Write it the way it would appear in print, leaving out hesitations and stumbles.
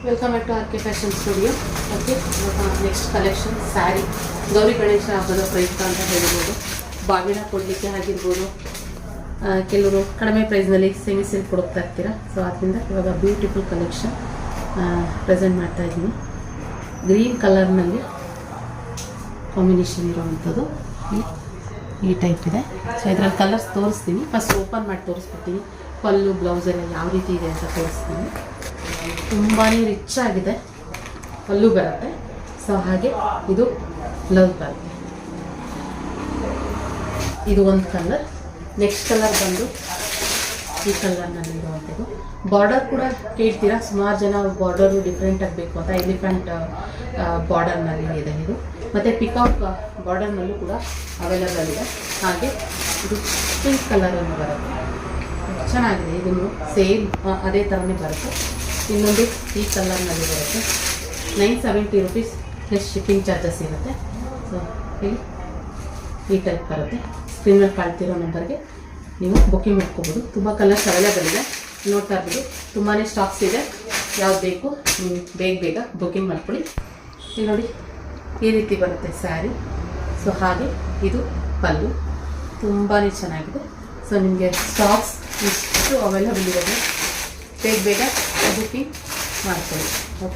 Welcome back to R K fashion studio. Okay, next collection saree. Gauri Ganesha ಹಬ್ಬದ ಪ್ರಯುಕ್ತ ಅಂತ ಹೇಳ್ಬೋದು. ಬಾಗಿನ ಕೊಡಲಿಕ್ಕೆ ಆಗಿರ್ಬೋದು, ಕೆಲವರು ಕಡಿಮೆ ಪ್ರೈಸ್ನಲ್ಲಿ ಸೆಮಿ ಸಿಲ್ಕ್ ಕೊಡ್ತಾ ಇರ್ತೀರಾ. ಸೊ ಅದರಿಂದ ಇವಾಗ ಬ್ಯೂಟಿಫುಲ್ ಕಲೆಕ್ಷನ್ ಪ್ರೆಸೆಂಟ್ ಮಾಡ್ತಾ ಇದ್ದೀನಿ. ಗ್ರೀನ್ ಕಲರ್ನಲ್ಲಿ ಕಾಂಬಿನೇಷನ್ ಇರೋವಂಥದ್ದು ಈ ಟೈಪ್ ಇದೆ. ಸೊ ಇದರಲ್ಲಿ ಕಲರ್ಸ್ ತೋರಿಸ್ತೀನಿ. ಫಸ್ಟ್ ಓಪನ್ ಮಾಡಿ ತೋರಿಸ್ಬಿಡ್ತೀನಿ. ಪಲ್ಲು ಬ್ಲೌಸ್ ಎಲ್ಲ ಯಾವ ರೀತಿ ಇದೆ ಅಂತ ತೋರಿಸ್ತೀನಿ. ತುಂಬಾ ರಿಚ್ ಆಗಿದೆ. ಪಲ್ಲು ಬರುತ್ತೆ. ಸೊ ಹಾಗೆ ಇದು ಬ್ಲೌಸ್ ಬರುತ್ತೆ. ಇದು ಒಂದು ಕಲರ್. ನೆಕ್ಸ್ಟ್ ಕಲರ್ ಬಂದು ಈ ಕಲರ್ನಲ್ಲಿ ಇರುವಂಥದ್ದು. ಬಾರ್ಡರ್ ಕೂಡ ಕೇಳ್ತೀರಾ ಸುಮಾರು ಜನ. ಬಾರ್ಡರು ಡಿಫ್ರೆಂಟ್ ಆಗಬೇಕು ಅಂತ ಎಲಿಫೆಂಟ್ ಬಾರ್ಡರ್ನಲ್ಲಿ ಇದೆ ಇದು. ಮತ್ತು ಪಿಕಾಕ್ ಬಾರ್ಡರ್ನಲ್ಲೂ ಕೂಡ ಅವೈಲಬಲ್ ಇದೆ. ಹಾಗೆ ಇದು ಪಿಂಕ್ ಕಲರಲ್ಲಿ ಬರುತ್ತೆ. ಚೆನ್ನಾಗಿದೆ. ಇದನ್ನು ಸೇಮ್ ಅದೇ ಥರನೇ ಬರುತ್ತೆ. ಇನ್ನೊಂದು ಈ ಕಲರ್ನಲ್ಲಿ ಬರುತ್ತೆ. 970 rupees ಪ್ಲಸ್ ಶಿಪ್ಪಿಂಗ್ ಚಾರ್ಜಸ್ ಇರುತ್ತೆ. ಸೊ ಇಲ್ಲಿ ಈ ಟೈಪ್ ಬರುತ್ತೆ. ಸ್ಕ್ರೀನ್ ಮೇಲೆ ಕಾಣ್ತಿರೋ ನಂಬರ್ಗೆ ನೀವು ಬುಕ್ಕಿಂಗ್ ಮಾಡ್ಕೋಬೋದು. ತುಂಬ ಕಲರ್ಸ್ ಅವೈಲೇಬಲ್ ಇದೆ. ನೋಡ್ತಾ ಇರ್ಬೋದು. ತುಂಬಾ ಸ್ಟಾಕ್ಸ್ ಇದೆ. ಯಾವ್ದು ಬೇಕು ನೀವು ಬೇಗ ಬುಕ್ಕಿಂಗ್ ಮಾಡ್ಕೊಳ್ಳಿ. ಇಲ್ಲಿ ನೋಡಿ, ಈ ರೀತಿ ಬರುತ್ತೆ ಸ್ಯಾರಿ. ಸೊ ಹಾಗೆ ಇದು ಪಲ್ಲು. ತುಂಬಾ ಚೆನ್ನಾಗಿದೆ. ಸೊ ನಿಮಗೆ ಸ್ಟಾಕ್ಸ್ ಇಷ್ಟು ಅವೈಲೇಬಲ್ ಇರೋದು ಬೇಗ ಬುಕ್ಕಿಂಗ್ ಮಾಡ್ಕೊಳ್ಳಿ. ಓಕೆನಾ?